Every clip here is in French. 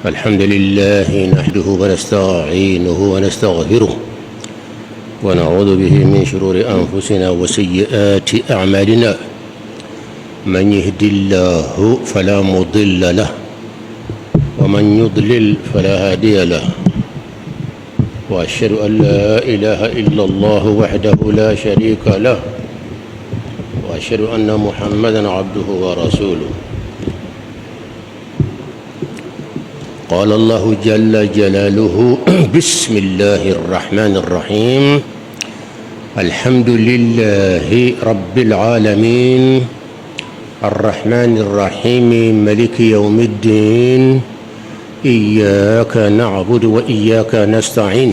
الحمد لله نحمده ونستعينه ونستغفره ونعوذ به من شرور أنفسنا وسيئات أعمالنا. من يهد الله فلا مضل له ومن يضلل فلا هادي له، وأشهد أن لا إله إلا الله وحده لا شريك له، وأشهد أن محمدا عبده ورسوله. قال الله جل جلاله: بسم الله الرحمن الرحيم. الحمد لله رب العالمين الرحمن الرحيم ملك يوم الدين، إياك نعبد وإياك نستعين،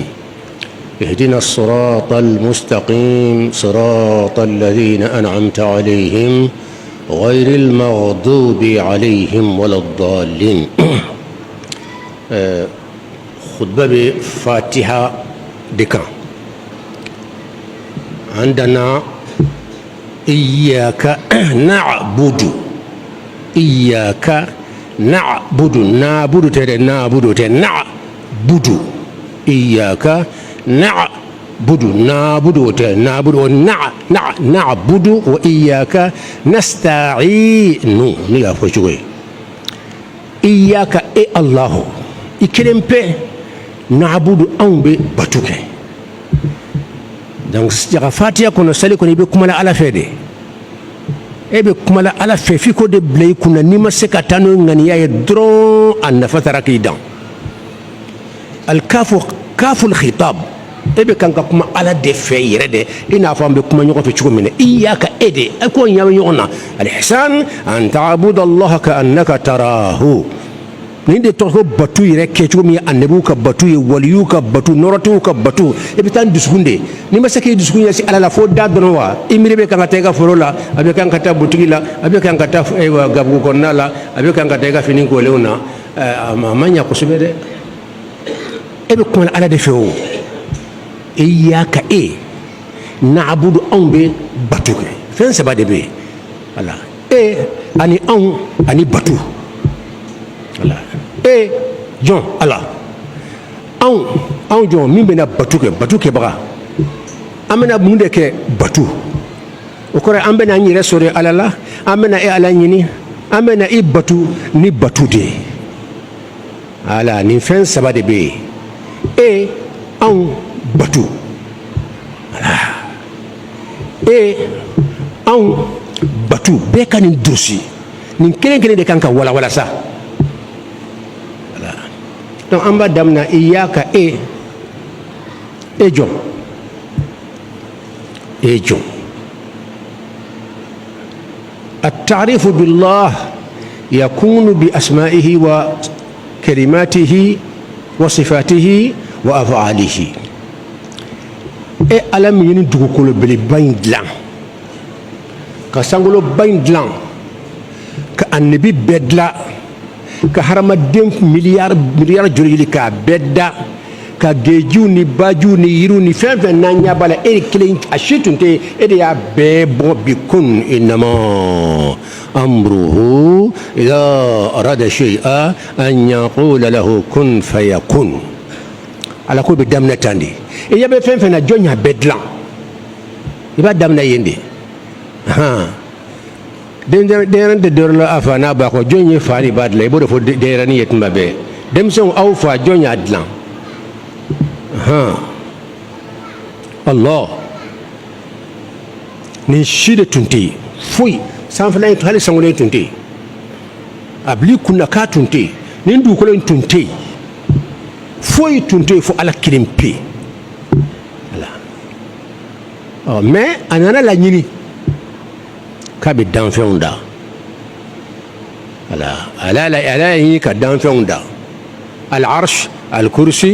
اهدنا الصراط المستقيم صراط الذين أنعمت عليهم غير المغضوب عليهم ولا الضالين. خطبة بفاتحة دكان. عندنا إياك نعبد، إياك نعبد، نعبد ترى نعبد ترى نعبد، إياك نعبد، نعبد ترى نعبد نعبد، وإياك نستعين نيافو شوي. إياك إي الله إكرم بي نعبد أم بباتوك. donc sija fatiya kono sali kono be kumala ala fede e be kumala ala fe fi ko de blay kuna nima se ka tanu ngani ya dron an fatara kidan al kafu kaful khitab e be kanka kuma ala de fe yere de ina fam be kuma nyoko fe chuko mine iyyaka ede ko nyawe yona al ihsan an ta'budu allaha ka annaka tarahu. ninde to ko batu yere ke chuko mi annabu ka batu ye waliyu ka batu noratu ka batu e bitan duskunde ni masake duskunya si ala la fo da donwa imire be kan tega forola abe kan kata butugila abe kan kata ewa gabu konnala abe kan tega finin ko leuna amanya ko subede e be ko ala de fewo iyyaka na'budu ambe batu fen se ba de be ala ani an ani batu ala John ala an John min bena batu ke baga amena munde ke batu o kore ambena nyire sore ala la amena ala nyini amena batu ni batu de ala ni fen saba de be an batu ala an batu be kanin dursi nin kelen de kanka wala sa. donc amba damna iyyaka John التعريف بالله يكون بأسمائه وكلماته وصفاته وأفعاله. ألم يندق كل بلي بين دلان كسانغلو بين دلان كأنبي بدلا كهرما دم مليار جريلي كبدا كجيجوني باجوني يروني فين نانيا بالا كلين أشيتونتي يا بيبو بيكون إنما أمره إذا أراد شيئا أن يقول له كن فيكون. على كل بدمنا تاندي إيا بفين جونيا بدلان يبقى دمنا يندي den de dorla afana ba ko jonye fari bad lay bo defo de rani yet mbabe dem son aw fa jonya adlan Allah ni shide tunti fui san fana to hali sangole tunti abli kunna ka tunti nin du ko len tunti fui tunti fo ala kilimpi ala mais anana la nyini kabe danfɛnw da ala yi ka danfɛnw da al arsh al kursi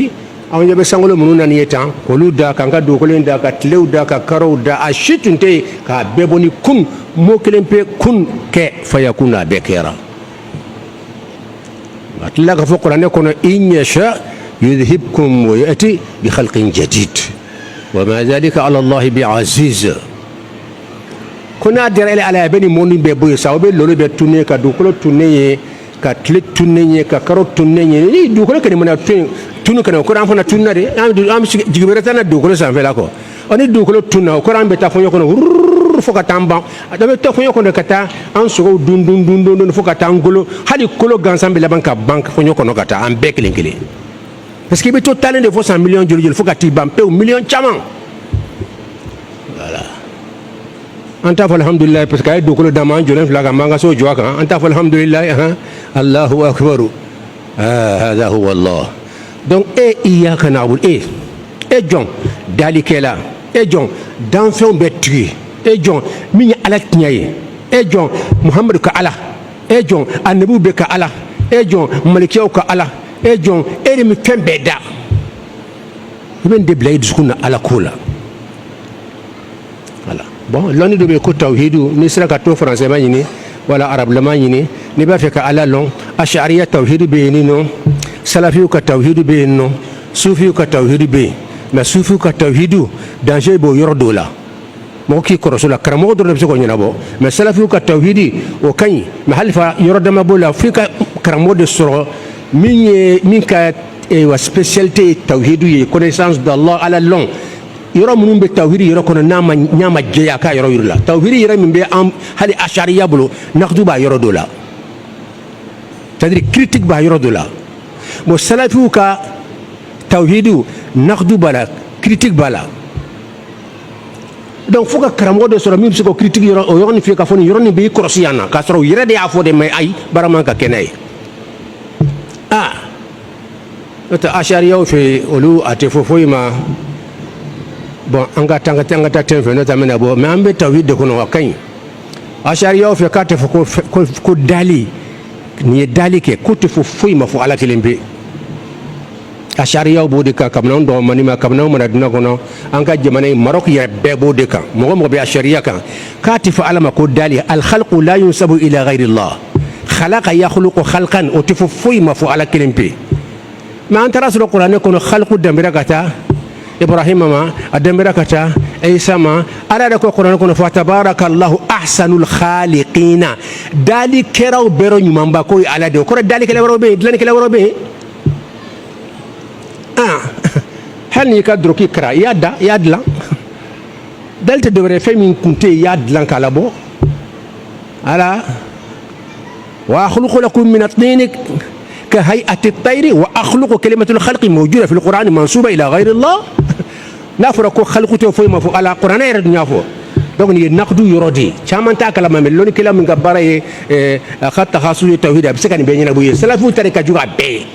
aw ɲɛ bɛ sangolo minnu nani ye tan k'olu da k'an ka dugukolen da ka tilew da ka karaw da a si tun tɛ yen k'a bɛɛ bɔ ni kun mot kelen pe kun kɛ fayakun a bɛɛ kɛra a tilala ka fɔ kuranɛ kɔnɔ in yasha yudhibkum wa ya'ti bi khalqin jadid wa ma dhalika ala allahi bi aziz. kuna dira ile ala beni moni be boye sa obe lolo be tunne ka dukolo tunne ye ka tile tunne ka karo tunne ni dugukolo kene mana tunu kana ko ran fana tunna de am jigibere tan dugukolo sanfɛ la ko oni dugukolo tunna ko ran be ta fonyo kono fo ka tamba da be ta fonyo kono ka ta an sogo dun fo ka ta ngolo hali kolo gansan be laban ka bank fonyo kono ka ta an be kelen parce que be to talen de fo 100 millions joli fo ka ti bampe o million chaman voilà anta fa alhamdulillah parce que ay dugukolo dama jolen flaga manga so joaka anta fa alhamdulillah Allahu akbar hada huwa Allah donc iyyaka na'budu John dalikela John danfɛnw bɛ tuer John min ye ala tiɲɛ ye John Muhamadu ka ala John anabiw bɛ ka ala John malikiyaw ka ala John de mi fɛn bɛɛ da i bɛ n de bila i dusukun na ala ko la voilà bon lɔnni dɔ bɛ yen ko tawhidu n'i sera ka to français ma ɲini wala arabilama ɲini n'i b'a fɛ ka ala lɔn ashariya tawhidu bɛ yen nin nɔ salafiw ka tawhidu bɛ yen nɔ sufiw ka tawhidu bɛ yen mais sufiw ka tawhidu danger b'o yɔrɔ dɔw la mɔgɔ k'i kɔrɔso la karamɔgɔ dɔrɔn de bɛ se k'o ɲɛnabɔ mais salafiw ka tawhidi o ka ɲi mais hali fa yɔrɔ dama b'o la f'i ka karamɔgɔ de sɔrɔ min ka wa spécialité ye tawhidu ye connaissance d'Allah ala lɔn yɔrɔ minnu bɛ tawhidi yɔrɔ kɔnɔ n'a ma jɛya a k'a yɔrɔ yir'u la tawhidi yɛrɛ min bɛ hali ashariya bolo naqdu b'a yɔrɔ dɔ la c'est-à-dire critique b'a yɔrɔ dɔ la bon salafiw ka tawhidu naqdu b'a la critique b'a la donc fo ka karamɔgɔ de sɔrɔ min bɛ se k'o critique yɔrɔ o yɔrɔ nin f'i ka fɔ nin yɔrɔ nin b'i kɔlɔsi yan na k'a sɔrɔ o yɛrɛ de y'a fɔ de mais ayi baara man ka kɛ n'a ye n'o tɛ ashariyaw fɛ olu a tɛ fɔ foyi ma bon an ka taa ten fɛ n'o tɛ an bɛna bɔ mais an bɛ tawhid de kɔnɔ a ka ɲi ashariyaw fɛ k'a tɛ fɔ ko dali nin ye dali kɛ ko tɛ fɔ foyi ma fɔ ala kelen pe ashariyaw b'o de kan kabini anw dɔgɔmani ma kabini anw mana dunan kɔnɔ an ka jamana in Maroc yɛrɛ bɛɛ b'o de kan mɔgɔ bɛ ashariya kan k'a tɛ fɔ ala ma ko dali al-khalqu la yunsabu ila ghayri Allah khalaqa yakhluqu khalqan o tɛ fɔ foyi ma fɔ ala kelen pe mais an taara sɔrɔ kuranɛ kɔnɔ khalqu dambera ka taa Ibrahima ma a dambera ka taa Isa ma ala yɛrɛ ko kuranɛ kɔnɔ fa tabarakallahu ahsanul khaliqina dali kɛraw bɛɛ ɲumanba ko ye ala de o kɔrɔ dalikɛla wɛrɛw bɛ yen dilannikɛla wɛrɛw bɛ yen hali n'i ka dɔrɔki kara i y'a dilan dali tɛ dɔwɛrɛ fɛn min kun tɛ yen i y'a dilan k'a labɔ ala wa akhluqu lakum min at-tin ka hay'ati at-tayri wa akhluqu kalimatul khalqi mawjuda fil qur'ani mansuba ila ghayri Allah n'a fɔra ko khalqu tɛ foyi ma fɔ ala kuranɛ yɛrɛ dun y'a fɔ donc nin ye naqdu yɔrɔ de ye caman t'a kalama mais lɔnnikɛla min ka baara ye a ka taxasus ye tawhid a bɛ se ka nin bɛɛ ɲɛnabɔ i ye salafiw ta de ka jugu a bɛɛ ye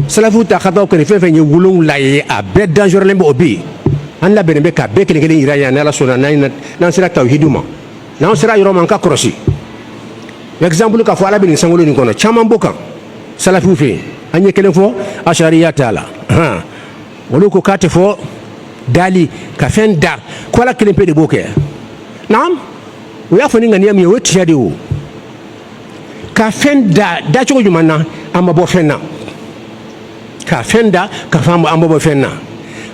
salafiw ta ka taa kɛ fɛn fɛn ye wolonwula ye a bɛɛ dangereux bɛ o bɛ yen an labɛnnen bɛ k'a bɛɛ kelen kelen yira yan n'ala sɔnna n'an sera tawhidu ma n'an sera yɔrɔ ma an ka kɔlɔsi exemple k'a fɔ ala bɛ nin sankolo nin kɔnɔ caman b'o kan salafiw fɛ yen an ye kelen fɔ ashariya t'a la olu ko k'a tɛ fɔ dali ka fɛn da ko ala kelen pe de b'o kɛ naam o y'a fɔ ni ŋaniya min ye o ye tiɲɛ de ye o ka fɛn da cogo jumɛn na an ma bɔ fɛn na ka fɛn da ka fɔ an ma bɔ fɛn na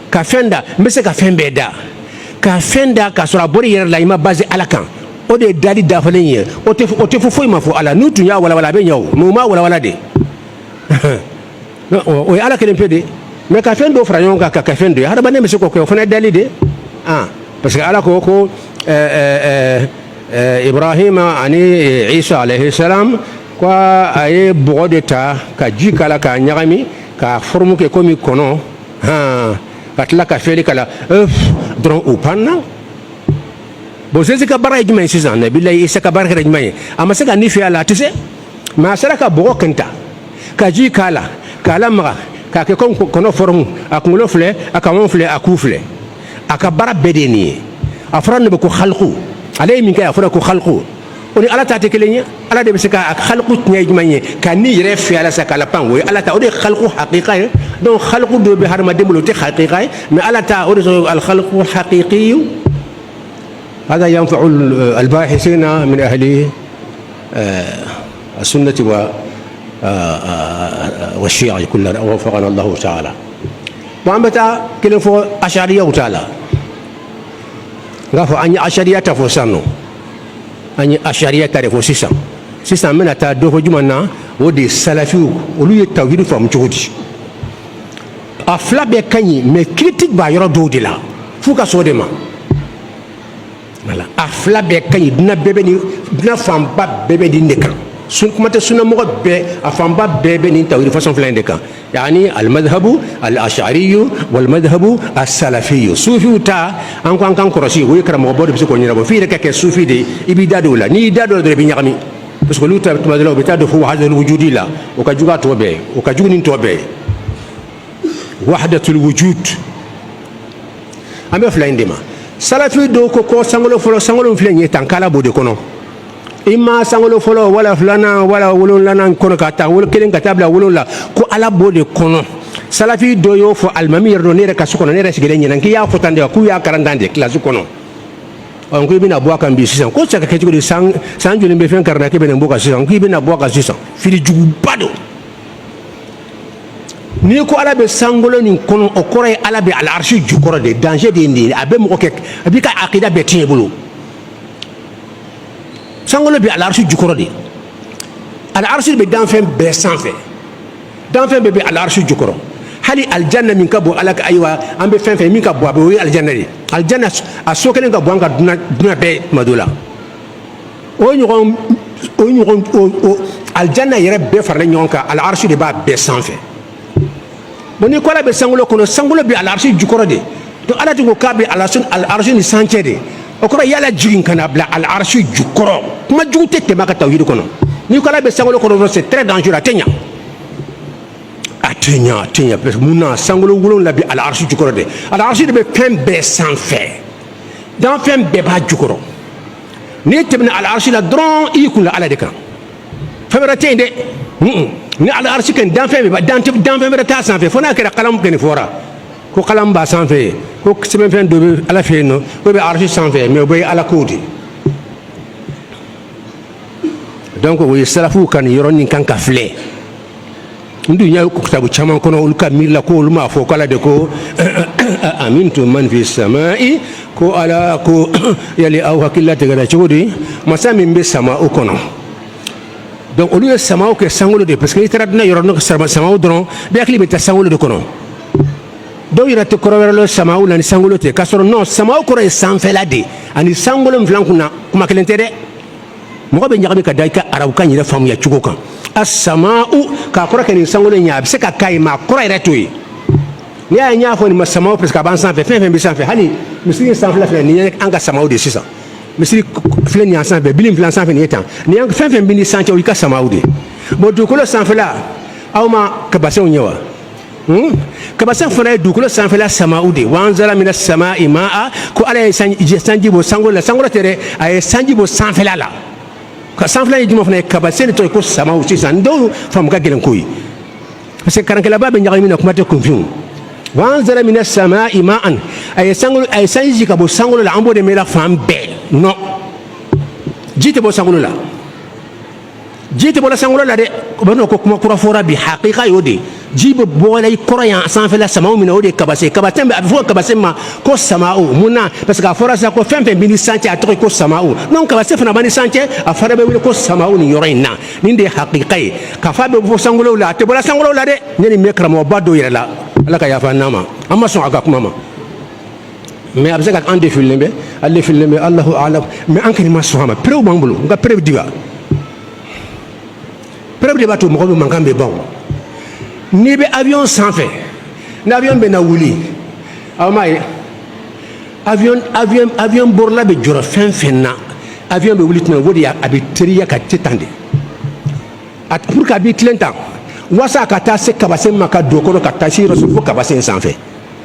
ka fɛn da n bɛ se ka fɛn bɛɛ da ka fɛn da k'a sɔrɔ a bɔr'i yɛrɛ la i ma basé ala kan o de ye dali dafalen ye o tɛ fɔ foyi ma fɔ ala n'u tun y'a walawala a bɛ ɲɛ o mais u m'a walawala de o ye ala kelen pe de mais ka fɛn dɔ fara ɲɔgɔn kan ka kɛ fɛn dɔ ye hadamaden bɛ se k'o kɛ o fana ye dali de parce que ala ko Ibrahima ani Isa alayhi salam ko a ye bɔgɔ de ta ka ji k'a la k'a ɲagami k'a forme kɛ komi kɔnɔ ka tila ka fiyɛli k'a la dɔrɔn o panna bon Jésus ka baara ye jumɛn ye sisan nabilayi Isa ka baara kɛra jumɛn ye a ma se ka ni fiyɛ a la a tɛ se mais a sera ka bɔgɔ kɛnta ka ji k'a la k'a lamaga k'a kɛ komi kɔnɔ forme a kunkolo filɛ a kanwa filɛ a ku filɛ a ka baara bɛɛ de ye nin ye a fɔra nin de bɛ ko khalqu ale ye min kɛ a fɔra ko khalqu o ni ala ta tɛ kelen ye ala de bɛ se ka khalqu tiɲɛ ye jumɛn ye ka ni yɛrɛ fiyɛ a la sa k'a la pan o ye ala ta o de ye khalqu haqiqa ye donc khalqu dɔ bɛ hadamaden bolo o tɛ haqiqa ye mais ala ta o de sɔrɔ al khalqu haqiqi هذا ينفع الباحثين من أهل السنة والشيعة كلها وفقنا الله تعالى وأنبتا كلهم فو أشعرية وتعالى غافو أني أشعرية تفوسانو أني أشعرية تفوسيسان sisan n bɛna taa dɔ fɔ jumɛn na o de ye salafiw olu ye tawhidi faamu cogo di a fila bɛɛ ka ɲi mais critique b'a yɔrɔ dɔw de la f'u ka sɔn o de ma voilà a fila bɛɛ ka ɲi dunan fanba bɛɛ bɛ nin de kan kuma tɛ sunnamɔgɔ bɛɛ a fanba bɛɛ bɛ nin tawhidi façon fila in de kan yani almadhabu al-ash'ariyu walmadhabu as-salafiyyu sufiw ta an ko an kan kɔrɔsi o ye karamɔgɔbaw de bɛ se k'o ɲɛnabɔ f'i yɛrɛ ka kɛ sufi de ye i b'i da don o la n'i y'i da don o la dɔrɔn i bɛ ɲagami parce que olu ta tuma dɔ la u bɛ taa don fo wahadatul wujudi la o ka jugu a tɔ bɛɛ ye o ka jugu ni tɔ bɛɛ ye wahdatul wujud an bɛ fila in de ma salafi dɔw ko sankolo fɔlɔ sankolo filɛ nin ye tan k'ala b'o de kɔnɔ i ma sankolo fɔlɔ wala filanan wala wolonwulanan kɔnɔ ka taa kelen ka taa bila wolonwula ko ala b'o de kɔnɔ salafi dɔ y'o fɔ alimami yɛrɛ dɔ ne yɛrɛ ka so kɔnɔ ne yɛrɛ sigilen ɲɛna k'i y'a fɔ tan de wa k'u y'a kalan tan de kilasi kɔnɔ ɔ ko i bɛna bɔ a kan bi sisan ko cɛ ka kɛ cogo di san joli bɛ fɛn karila k'i bɛna bɔ a kan sisan k'i bɛna bɔ a kan sisan fili juguba don n'i ko ala bɛ sankolo nin kɔnɔ o kɔrɔ ye ala bɛ al'arshi jukɔrɔ de danger de ye nin ye a bɛ mɔgɔ kɛ a b'i ka akida bɛɛ tiɲɛ i bolo sankolo bɛ al'arshi jukɔrɔ de al'arshi bɛ danfɛn bɛɛ sanfɛ danfɛn bɛɛ bɛ al'arshi jukɔrɔ hali aljanna min ka bon ala ka ayiwa an bɛ fɛn fɛn min ka bon a bɛ o ye aljanna de aljanna a so kelen ka bon an ka dunan bɛɛ tuma dɔ la o ɲɔgɔn aljanna yɛrɛ bɛɛ faralen ɲɔgɔn kan al'arshi de b'a bɛɛ sanfɛ bon ni ko ala bɛ sankolo kɔnɔ sankolo bɛ al'arshi jukɔrɔ de donc ala tɛ ko k'a bɛ al'arshi ni sancɛ de o kɔrɔ yala jigin ka na bila al'arshi jukɔrɔ kuma jugu tɛ tɛmɛ a ka tawhidi kɔnɔ ni ko ala bɛ sankolo kɔnɔ c'est très dangereux a tɛ ɲa a tɛ ɲa parce que mun na sankolo wolonwula bɛ al'arshi jukɔrɔ de al'arshi de bɛ fɛn bɛɛ sanfɛ danfɛn bɛɛ b'a jukɔrɔ n'i tɛmɛna al'arshi la dɔrɔn i y'i kun da ala de kan fɛn wɛrɛ tɛ yen dɛ ni al'arshi kan danfɛn wɛrɛ t'a sanfɛ fo n'a kɛra kalamu kɛ nin fɔra ko kalamu b'a sanfɛ ko sɛbɛnfɛn dɔ bɛ ala fɛ yen nɔ o bɛ arshi sanfɛ mais o bɛ ye ala kow de donc o ye salafiw ka nin yɔrɔnin kan ka filɛ n dun y'a ye kitabu caman kɔnɔ olu ka miiri la ko olu m'a fɔ ko ala de ko amintum man fi samai ko ala ko yali aw hakilila tigɛra cogo di masa min bɛ sama o kɔnɔ donc olu ye samaw kɛ sankolo de parce que n'i taara dunan yɔrɔ samaw dɔrɔn bɛɛ hakili bɛ taa sankolo de kɔnɔ dɔw yɛrɛ tɛ kɔrɔ wɛrɛ lɔ samaw la ni sankolo tɛ k'a sɔrɔ non samaw kɔrɔ ye sanfɛla de ani sankolo min filɛ an kunna kuma kelen tɛ dɛ mɔgɔ bɛ ɲagami ka da i ka arabukan yɛrɛ faamuya cogo kan a samau k'a kɔrɔ kɛ nin sankolo in ye a bɛ se ka k'a ye mais a kɔrɔ yɛrɛ t'o ye n'i y'a ye n y'a fɔ nin ma samaw parce que a b'an sanfɛ fɛn fɛn bɛ sanfɛ hali misiri sanfɛla filɛ nin ye an ka samaw de sisan misiri filɛ nin y'an sanfɛ bili filɛ an sanfɛ nin ye tan nin y'an fɛn fɛn bɛ ni sanfɛ o y'i ka samaw de bon dugukolo sanfɛla aw ma kabasɛnw ye wa kabasɛn fana ye dugukolo sanfɛla samaw de wa anzala mina samai ma'a ko ala ye sanji bɔ sankolo la sankolo tɛ dɛ a ye sanji bɔ sanfɛla la ka sanfɛla ye jumɛn fana ye kabasɛn de tɔgɔ ye ko samaw sisan dɔw faamu ka gɛlɛn ko ye parce que karankɛlaba bɛ ɲagami na kuma tɛ kunfin wa anzala mina samai ma'an a ye sanji ka bɔ sankolo la an b'o de mɛn fan bɛɛ non ji tɛ bɔ sankolo la ji tɛ bɔla sankolo la dɛ o bɛ n'o ko kuma kura fɔra bi hakika y'o de ji bɛ bɔla i kɔrɔ yan sanfɛla samaw min na o de ye kabasɛn kabasɛn a bɛ fɔ kabasɛn ma ko samaw mun na parce que a fɔra sisan ko fɛn fɛn bɛ ni sancɛ a tɔgɔ ye ko samaw non kabasɛn fana b'a ni sancɛ a fana bɛ wele ko samaw nin yɔrɔ in na nin de ye hakika ye k'a fɔ a bɛ bɔ sankolo la a tɛ bɔla sankolo la dɛ ne nin bɛ karamɔgɔba dɔw yɛrɛ la ala ka yafa n'an ma an ma sɔn a ka kuma ma mais a bɛ se ka an defililen bɛ ale defililen bɛ alahu alam mais an kɔni ma sɔn a ma preuve b'an bolo n ka preuve di wa preuve de b'a to mɔgɔ bɛ mankan bɛ ban n'i bɛ avion sanfɛ ni avion bɛ na wuli aw m'a ye avion borila bɛ jɔrɔ fɛn fɛn na avion bɛ wuli tuma o de ye a bɛ teriya ka te tan de pour que a b'i tilen tan walasa a ka taa se kabasɛn ma ka don o kɔnɔ ka taa se yɔrɔ sɔrɔ fo kabasɛn sanfɛ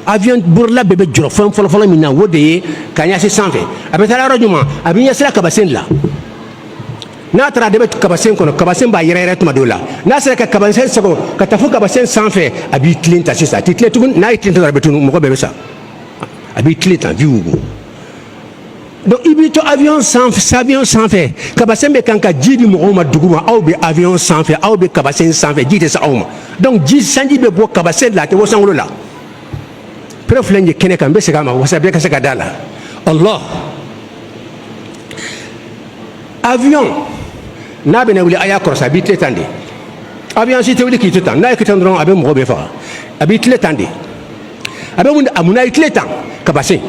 avion borila bɛɛ bɛ jɔrɔ fɛn fɔlɔ-fɔlɔ min na o de ye ka ɲɛsin sanfɛ a bɛ taa yɔrɔ jumɛn a bɛ ɲɛsira kabasɛn de la n'a taara a de bɛ kabasɛn kɔnɔ kabasɛn b'a yɛrɛyɛrɛ tuma dɔw la n'a sera ka kabasɛn sago ka taa fo kabasɛn sanfɛ a b'i tilen ta sisan a tɛ tilen tuguni n'a ye tilen ta dɔrɔn a bɛ tunun mɔgɔ bɛɛ bɛ sa a b'i tilen tan viwu donc i b'i to avion sanfɛ kabasɛn bɛ kan ka ji di mɔgɔw ma dugu ma aw bɛ avion sanfɛ aw bɛ kabasɛn sanfɛ ji tɛ se aw ma donc sanji bɛ bɔ kabasɛn de la a tɛ bɔ sankolo la preuve filɛ nin ye kɛnɛ kan n bɛ segin a ma walasa bɛɛ ka se ka da la Allah avion n'a bɛ na wuli a y'a kɔrɔsa a b'i tile tan de avion si tɛ wuli k'i to tan n'a ye k'i tan dɔrɔn a bɛ mɔgɔ bɛɛ faga a b'i tile tan de a bɛ mun a mun n'a ye tile tan kabasen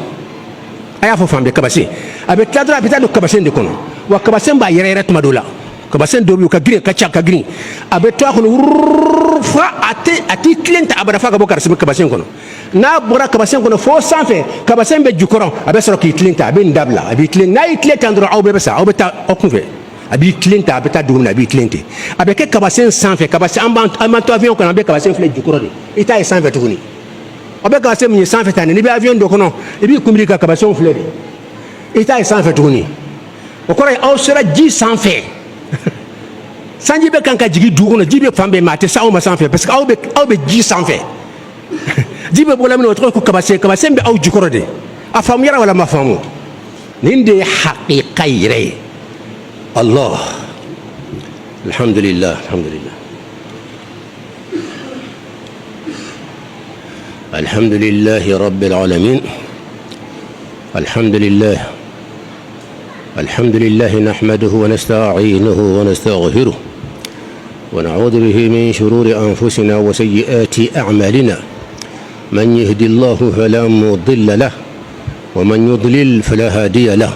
a y'a fɔ fan bɛɛ kabasen a bɛ tila dɔrɔn a bɛ taa don kabasen de kɔnɔ wa kabasen b'a yɛrɛ yɛrɛ tuma dɔw la kabasen dɔw bɛ yen ka girin ka ca ka girin a bɛ to a kɔnɔ wuruuru fa a t'i tilen ta abada f'a ka bɔ kabasen kɔnɔ n'a bɔra kabasen kɔnɔ fo sanfɛ kabasen bɛ jukɔrɔ a bɛ sɔrɔ k'i tilen ta a bɛ nin dabila a b'i tilen n'a y'i tilen tan dɔrɔn aw bɛɛ bɛ sa aw bɛ taa aw kun fɛ a b'i tilen ta a bɛ taa dugu min na a b'i tilen ten a bɛ kɛ kabasen sanfɛ kabasen an b'an to avion kɔnɔ an bɛ kabasen filɛ jukɔrɔ de i t'a ye sanfɛ tuguni aw bɛ kabasen min ye sanfɛ tan de n'i bɛ avion dɔ kɔnɔ i b'i kunbiri ka kabasenw filɛ de i t'a ye sanfɛ tuguni o kɔrɔ ye aw sera ji sanfɛ sanji bɛ kan ka jigin dugu kɔnɔ ji bɛ fan bɛɛ mais a tɛ se aw ma sanfɛ parce que aw bɛ ji sanfɛ ji bɛ bɔla min na o tɔgɔ ye ko kabasen bɛ aw jukɔrɔ de a faamuyara wala ma faamu nin de ye haqiqa yɛrɛ ye Allah alhamdulillah alhamdulillah alhamdulillahi rabbil alamin alhamdulillah alhamdulillah nahmaduhu wa nasta'inuhu wa nastaghfiruh ونعوذ به من شرور أنفسنا وسيئات أعمالنا من يهدي الله فلا مضل له ومن يضلل فلا هادي له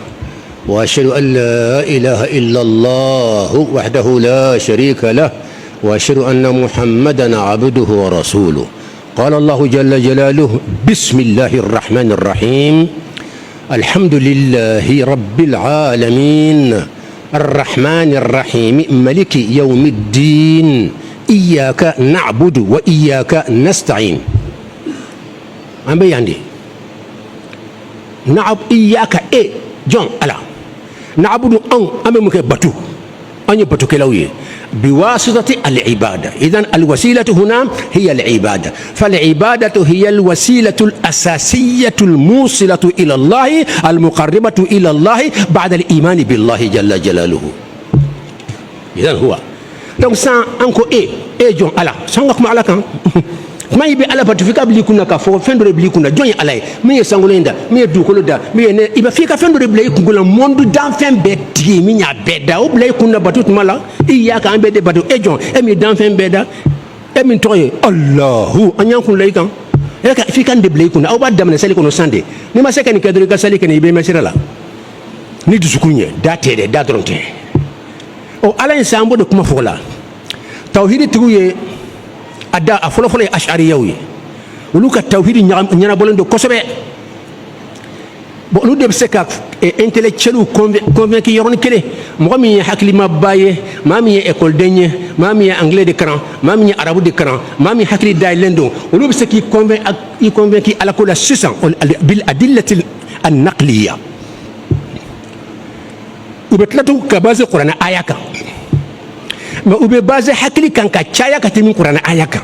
وأشهد أن لا إله إلا الله وحده لا شريك له وأشهد أن محمدا عبده ورسوله قال الله جل جلاله بسم الله الرحمن الرحيم الحمد لله رب العالمين الرحمن الرحيم ملك يوم الدين إياك نعبد وإياك نستعين أم بياندي نعب إياك جون ألا نعبد أم مك بتو أني بتو كلاوي بواسطة العبادة إذن الوسيلة هنا هي العبادة فالعبادة هي الوسيلة الأساسية الموصلة إلى الله المقربة إلى الله بعد الإيمان بالله جل جلاله إذن هو donc sans encore جون ألا سانك ما على كان ما يبي على بتفيك قبل يكون كفو فندور بلي يكون جوني عليه مي سانغوليندا مي دوكولودا مي نه يبقى فيك فندور بلي يكون موند دان فين بيتي مي نيا بيدا او بلي يكون باتوت مالا إياك أن بيد باتو جون مي دان فين بيدا مي توي الله أن يكون ليكان في كان دبلي يكون او بعد دمن سالي كونو ساندي نما سكن كدري كسالي كن يبي مسيرلا ني دسكونيه داتي دا درونتي او على انسان بده كما فولا توحيد تغوي ada a folo folo ash'ari yawi ulu ka tawhid nyana bolendo kosobe bo lu de se ka intellectuel convaincu yoron kele mo mi hakli ma baye ma mi école denye ma mi anglais de cran ma mi arabe de cran ma mi hakli day lendo ulu se ki convaincu ala kula susan bil adillati an naqliya ubetlatu ka base qur'an ayaka ما أبي بازي حكلي كان كتشايا كتمين قرآن آياك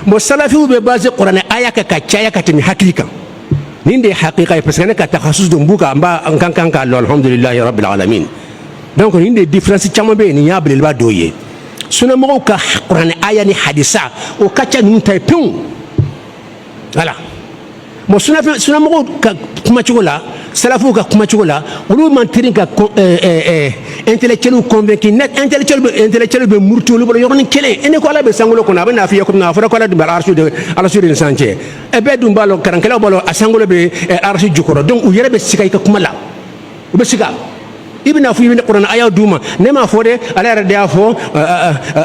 مسلفي أبي بازي قرآن آياك كتشايا كتمين حكلي كان نيندي حقيقة بس كان كتخصص دمبوكا أمبا أنكان كان كالله الحمد لله رب العالمين donc نيندي ديفرنس تشاما بي نيابل البا دويه سنا مغو كقرآن آيا ني حديثا وكتشا نمتاي بيون voilà mo suna mɔgɔw ka kumacogo la salafuw ka kumacogo la olu man teri ka intellectuel convaincu net intellectuel bɛ muruti olu bolo yɔrɔnin kelen e ne ko ala bɛ sankolo kɔnɔ a bɛ n'a fɔ i ye komi a fɔra ko ala dun bɛ arasu de sanfɛ ɛ bɛɛ dun b'a lɔ karankɛlaw b'a lɔ a sankolo bɛ arasu jukɔrɔ donc u yɛrɛ bɛ siga i ka kuma la u bɛ siga i bɛna fɔ i bɛ kuranɛ ayaw d'u ma ne m'a fɔ dɛ ala yɛrɛ de y'a fɔ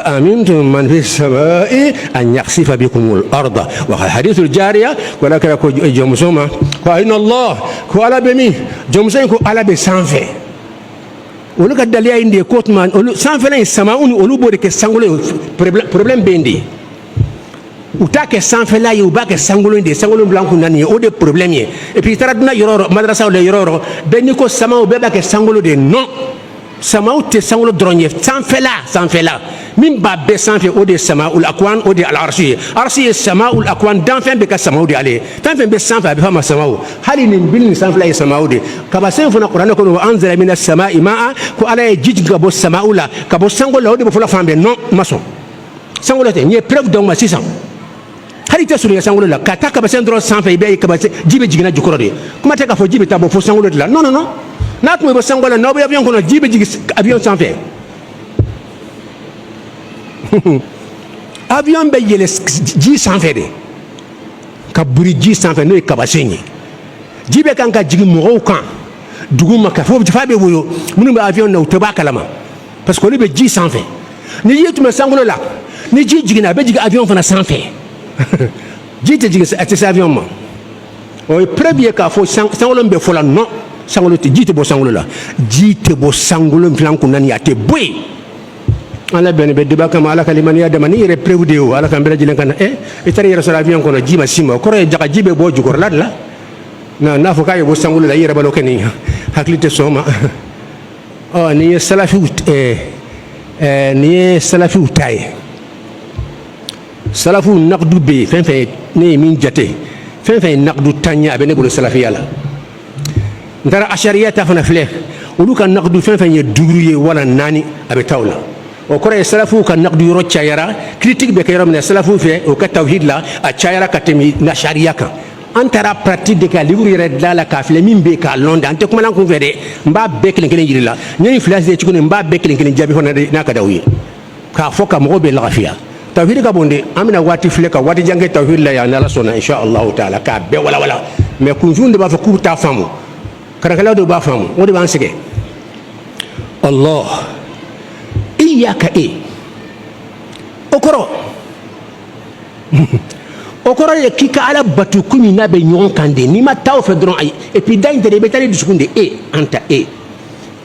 amintum man fi samai an yakhsifa bikumul arda wa hadithul jariya wala kɛra ko jɔnmuso ma ko inna allah ko ala bɛ min jɔnmuso in ko ala bɛ sanfɛ olu ka daliya in de ye ko tuma olu sanfɛla in sama'u ni olu b'o de kɛ sankolo ye problème bɛ yen de u t'a kɛ sanfɛla ye u b'a kɛ sankolo in de ye sankolo bila kun na nin ye o de ye problème ye et puis i taara duna yɔrɔ o yɔrɔ madrasaw la yɔrɔ o yɔrɔ bɛɛ n'i ko samaw bɛɛ b'a kɛ sankolo de ye non samaw tɛ sankolo dɔrɔn ye sanfɛla min b'a bɛɛ sanfɛ o de ye sama'ul akwan o de ye al-arshi ye arshi ye sama'ul akwan danfɛn bɛ ka samaw de ale ye fɛn fɛn bɛ sanfɛ a bɛ f'a ma samaw hali nin bili nin sanfɛla ye samaw de kabasen fana kuranɛ kɔnɔ wa anzala mina sama'i ma'a ko ala ye ji jigin ka bɔ sama'u la ka bɔ sankolo la o de bɛ fɔlɔ fan bɛɛ non ma sɔn sankolo tɛ nin ye preuve d'aw ma sisan hali tɛ surunya sankolo la ka taa kabasen dɔrɔn sanfɛ i bɛ ye kabasen ji bɛ jiginna jukɔrɔ de kuma tɛ k'a fɔ ji bɛ taa bɔ fo sankolo de la non n'a tun bɛ bɔ sankolo la n'aw bɛ avion kɔnɔ ji bɛ jigin avion sanfɛ avion bɛ yɛlɛ ji sanfɛ de ka buri ji sanfɛ n'o ye kabasen ye ji bɛ kan ka jigin mɔgɔw kan dugu ma ka fɔ fa bɛ woyo minnu bɛ avion na u tɛ bɔ a kalama parce que olu bɛ ji sanfɛ ni ji tun bɛ sankolo la ni ji jiginna a bɛ jigin avion fana sanfɛ ji tɛ jigin a tɛ se avion ma o ye preuve ye k'a fɔ sankolo bɛ fɔ la non sankolo tɛ ji tɛ bɔ sankolo la ji tɛ bɔ sankolo filan kun na ni a tɛ bɔ yen ala bɛnnen bɛ débat kama ala ka limaniya dama ni yɛrɛ preuve de ye o ala k'an bɛɛ lajɛlen ka na i taara i yɛrɛ sɔrɔ avion kɔnɔ ji ma s'i ma o kɔrɔ ye jaga ji bɛ bɔ jukɔrɔla de la n'a fɔ k'a ye bɔ sankolo la i yɛrɛ b'a dɔn kɛ nin hakili tɛ sɔn o ma nin ye salafiw ta ye salafiw naqdu bɛ yen fɛn fɛn ne ye min jate fɛn fɛn ye naqdu tan ye a bɛ ne bolo salafiya la n taara asariya ta fana filɛ olu ka naqdu fɛn fɛn ye 5 ye wala 4 a bɛ taa o la o kɔrɔ ye salafiw ka naqdu yɔrɔ cayara critique bɛ kɛ yɔrɔ min na salafiw fɛ o ka tawhid la a cayara ka tɛmɛ na sariya kan an taara pratique de kɛ livre yɛrɛ dilan la k'a filɛ min bɛ k'a lɔn an tɛ kuma la kun fɛ dɛ n b'a bɛɛ kelen kelen yiri la n ye nin fila se cogo min n b'a bɛɛ kelen kelen jaabi fana n'a ka d'aw ye k'a fɔ ka mɔgɔw bɛ lafiya tawhid ka bon de an bɛna waati filɛ ka waati jan kɛ tawhid la yan n'ala sɔnna insha allahu taala k'a bɛɛ walawala mais kunfin de b'a fɔ k'u t'a faamu karakɛlaw de b'a faamu o de b'an sɛgɛn Allah iyaka o kɔrɔ o kɔrɔ ye k'i ka ala batu komi n'a bɛ ɲɔgɔn kan de n'i ma taa o fɛ dɔrɔn ayi et puis da in tɛ dɛ i bɛ taa ni dusukun de an ta i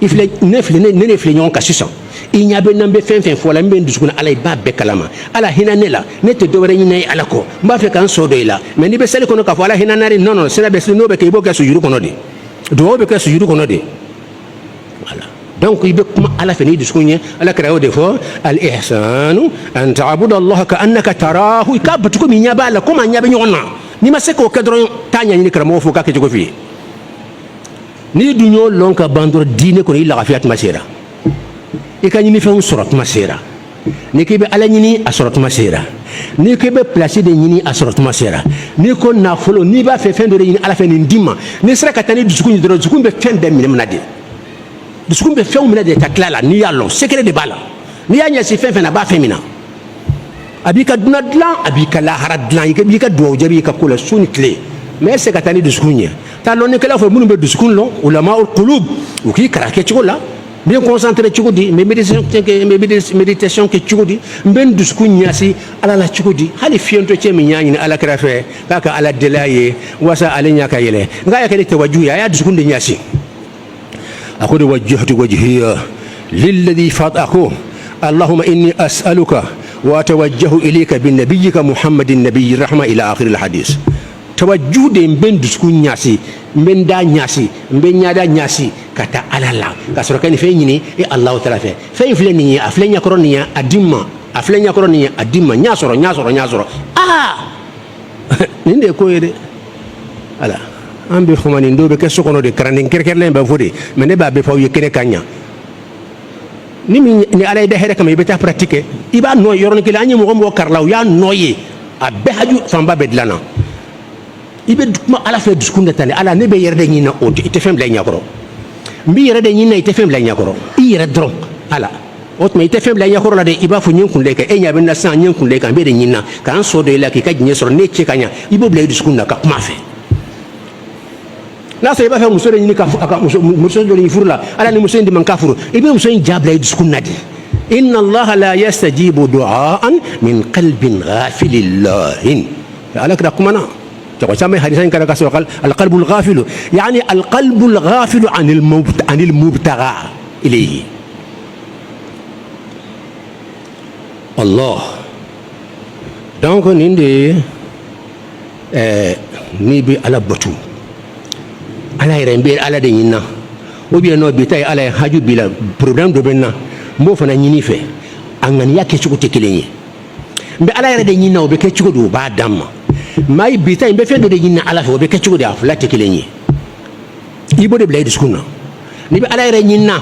filɛ ne filɛ ne filɛ ɲɔgɔn kan sisan i ɲɛ bɛ n'an bɛ fɛn fɛn fɔ la n bɛ n dusukun ala i b'a bɛɛ kalama ala hinɛ ne la ne tɛ dɔwɛrɛ ɲinɛ ye ala kɔ n b'a fɛ k'an sɔ dɔ i la mais n'i bɛ seli kɔnɔ k'a fɔ ala hinɛ nari non sira bɛ n'o bɛ kɛ i b'o kɛ sujuru kɔnɔ de dugawu bɛ kɛ sujuru kɔnɔ de voilà donc i bɛ kuma ala fɛ n'i dusukun ye ala kɛra y'o de fɔ al ihsanu an ta'budu allaha ka annaka tarahu i k'a batu komi i ɲɛ b'a la komi a ɲɛ bɛ ɲɔgɔn na n'i ma se k'o kɛ dɔrɔn taa ɲɛɲini karamɔgɔ fo k'a kɛ cogo f'i ye n'i dun y'o lɔn ka ban dɔrɔn diinɛ kɔnɔ i lafiya tuma sera i ka ɲinifɛnw sɔrɔ tuma sera n'i k'i bɛ ala ɲini a sɔrɔ tuma sera n'i k'i bɛ place de ɲini a sɔrɔ tuma sera n'i ko nafolo n'i b'a fɛ fɛn dɔ de ɲini ala fɛ nin d'i ma n'i sera ka taa ni dusukun ye dɔrɔn dusukun bɛ fɛn bɛɛ minɛ minɛ de dusukun bɛ fɛnw minɛ de ka tila la n'i y'a lɔn secret de b'a la n'i y'a ɲɛsin fɛn fɛn na a b'a fɛn min na a b'i ka dunan dilan a b'i ka lahara dilan i b'i ka duwawu jaabi i ka ko la su ni tile mais e tɛ se ka taa ni dusukun ye taa lɔnnikɛlaw fɛ minnu bɛ dusukun lɔn ulamaul qulub u k'i kalan kɛ cogo la n bɛ concentré cogo di n bɛ méditation kɛ cogo di n bɛ n dusukun ɲasi ala la cogo di hali fiyɛntɔ cɛ min y'a ɲini ala kɛrɛ fɛ k'a ka ala deli a ye walasa ale ɲɛ ka yɛlɛ n k'a y'a kɛ ni tawaju ye a y'a dusukun de ɲasi a ko de wajjahtu wajhiya lilladhi fatako اللهم إني أسألك وأتوجه إليك بنبيك محمد النبي الرحمة إلى آخر الحديث توجه دين بين دسكون ناسي بين دا ناسي بين يادا ناسي كتا على الله كسر كان فيني الله تعالى فين فلانية أفلانية كرونية أديما أفلانية كرونية أديما ناسورو نندي كويري ألا أم بخمانين دو بكسوكونو دي كرانين كركرلين بفودي من نبى بفاو يكني كانيا ni ala ye da hɛrɛ kama i bɛ taa pratique i b'a nɔ yɔrɔnin kelen an ye mɔgɔ mɔgɔ karila u y'a nɔ ye a bɛɛ haju fanba bɛɛ dilan na i bɛ kuma ala fɛ dusukun de ta ni ala ne bɛ yɛrɛ de ɲini o i tɛ fɛn bila i ɲɛkɔrɔ n bɛ yɛrɛ de ɲini i tɛ fɛn bila i ɲɛkɔrɔ i yɛrɛ dɔrɔn ala o tuma i tɛ fɛn bila i ɲɛkɔrɔ la dɛ i b'a fɔ n ye n kunlɛ kɛ e ɲɛ bɛ n na sisan n ye n kunlɛ kɛ n bɛ de ɲini na k'an sɔ dɔ i la k'i ka diɲɛ sɔrɔ ne cɛ ka ɲa i b'o bila i dusukun na ka kuma a fɛ n'a sɔrɔ i b'a fɛ muso de ɲini ka muso dɔ ɲini furu la ala ni muso in de man ka furu i bɛ muso in ja bila i dusukun na de inna allaha la yastajibu du'aan min qalbin ghafilin lahin ala kira kumana tɔgɔ caman hadisa in kɛra ka sɔrɔ alqalbul ghafilu yani alqalbul ghafilu anil mubtaga ilayhi allah donc nin de ni bɛ ala batu ala yɛrɛ n bɛ ala de ɲini na ou bien non bi ta ye ala ye haju bi la problème dɔ bɛ n na n b'o fana ɲini fɛ a ŋaniya kɛcogo tɛ kelen ye n bɛ ala yɛrɛ de ɲini na o bɛ kɛ cogo di o b'a d'an ma maa yi bi ta n bɛ fɛn dɔ de ɲini na ala fɛ o bɛ kɛ cogo di a fila tɛ kelen ye i b'o de bila i dusukun na n'i bɛ ala yɛrɛ ɲini na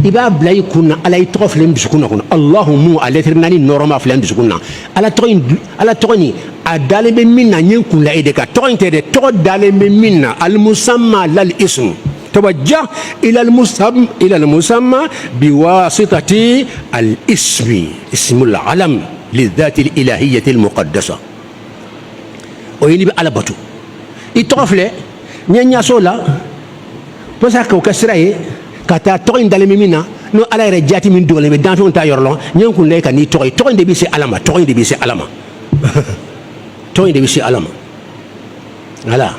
i b'a bila i kun na ala i tɔgɔ filɛ n dusukun na kɔnɔ allahumu a lettre naani nɔrɔma filɛ n dusukun na ala tɔgɔ in a dalen bɛ min na n ye n kun la e de kan tɔgɔ in tɛ dɛ tɔgɔ dalen bɛ min na alimusamma lal ismu توجه إلى المسمى بواسطة الاسم، اسم العلم للذات الإلهية المقدسة. ويني على بطو يتوفل نيا سولا بساك وكسرائي كاتا توين دالمينا نو على رجاتي من دولة بدان فون تايرلون نيون كون ليكا ني توين دي بيسي علامة توين دي بيسي علامة توين دي بيسي علامة voilà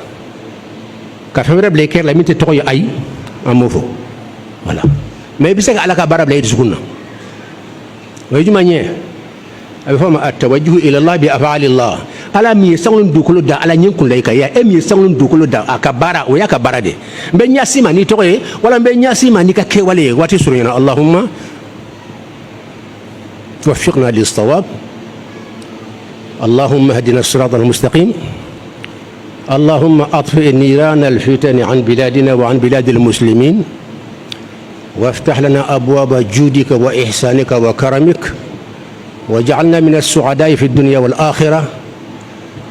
كافمرا بليكير لا ميتي توي اي اموفو voilà mais بيسك على كبارب لا يدسكونا ويجمعني أفهم التوجه إلى الله بأفعال الله على مي سانون دوكلو دا على نينكون لايكا يا امي سانون دوكلو دا اكبارا ويا كبارا دي بنيا سيما ني توي ولا بنيا سيما ني كيوالي واتي سورينا اللهم وفقنا للصواب اللهم اهدنا الصراط المستقيم اللهم اطفئ نيران الفتن عن بلادنا وعن بلاد المسلمين وافتح لنا ابواب جودك واحسانك وكرمك وجعلنا من السعداء في الدنيا والآخرة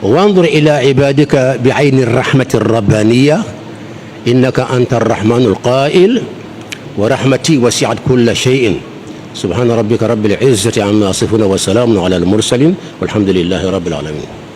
وانظر إلى عبادك بعين الرحمة الربانية إنك أنت الرحمن القائل ورحمتي وسعت كل شيء سبحان ربك رب العزة عما يصفون وسلام على المرسلين والحمد لله رب العالمين.